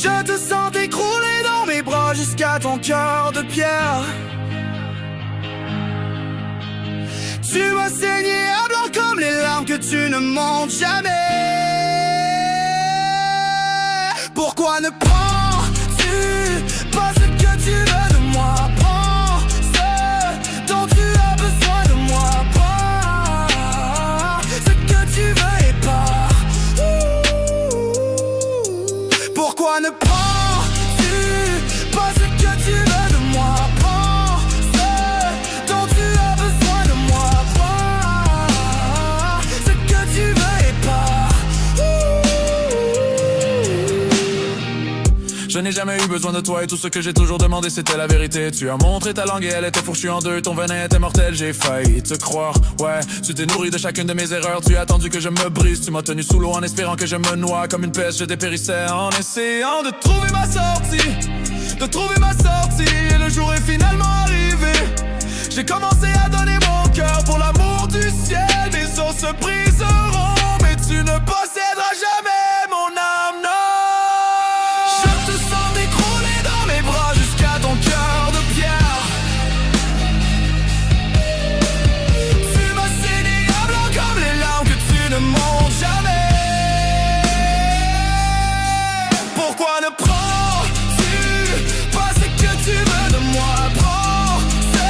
Je te sens t'écrouler dans mes bras jusqu'à ton cœur de pierre. Tu m'as saigné à blanc comme les larmes que tu ne montes jamais. Pourquoi ne prends-tu pas ce que tu veux de moi? Prends ce dont tu as besoin de moi. Prends ce que tu veux et pars. Pourquoi ne prends-tu pas ce que tu veux de moi? Prends ce dont tu as besoin de moi. Prends ce que tu veux et pars. Je n'ai jamais eu besoin de toi et tout ce que j'ai toujours demandé c'était la vérité. Tu as montré ta langue et elle était fourchue en deux. Ton venin était mortel, j'ai failli te croire. Ouais, tu t'es nourri de chacune de mes erreurs. Tu as attendu que je me brise. Tu m'as tenu sous l'eau en espérant que je me noie. Comme une peste je dépérissais en essayant de trouver ma sortie. De trouver ma sortie. Et le jour est finalement arrivé. J'ai commencé à donner mon cœur pour l'amour du ciel. Mes os se briseront, mais tu ne posséderas jamais mon âme, non. Pourquoi ne prends-tu pas ce que tu veux de moi? Prends ce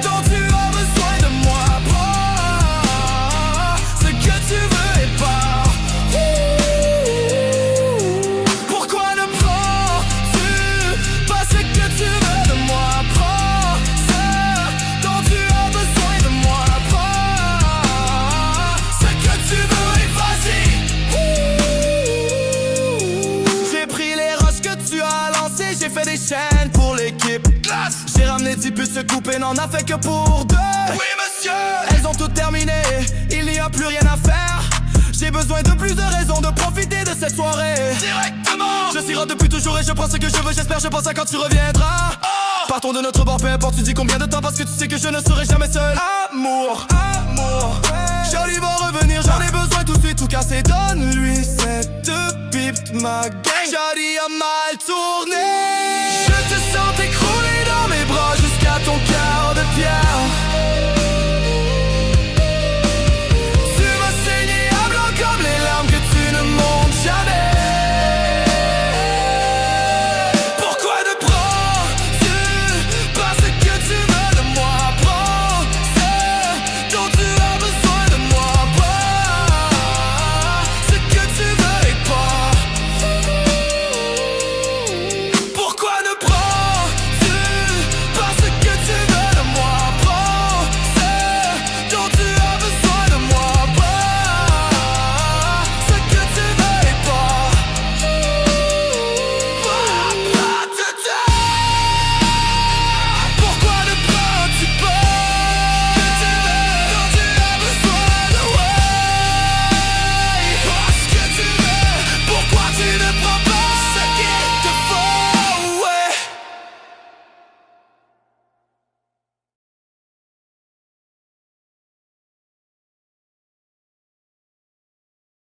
dont tu as besoin de moi. Prends ce que tu veux et pars. Pourquoi ne prends-tu pas ce que tu veux de moi? Prends ce dont tu as besoin de moi. Prends ce que tu veux et vas-y. J'ai fait des chaînes pour l'équipe. J'ai ramené 10 buts, ce coupé n'en a fait que pour 2. Oui monsieur. Elles ont tout terminé, il n'y a plus rien à faire. J'ai besoin de plus de raisons de profiter de cette soirée. Directement. Je sirote depuis toujours et je prends ce que je veux. J'espère, je pense à quand tu reviendras. Partons de notre bord, peu importe tu dis combien de temps. Parce que tu sais que je ne serai jamais seul. Amour, amour, Charlie va revenir, j'en ai besoin tout de suite. Tout casser, donne-lui cette pipe, ma gang. Charlie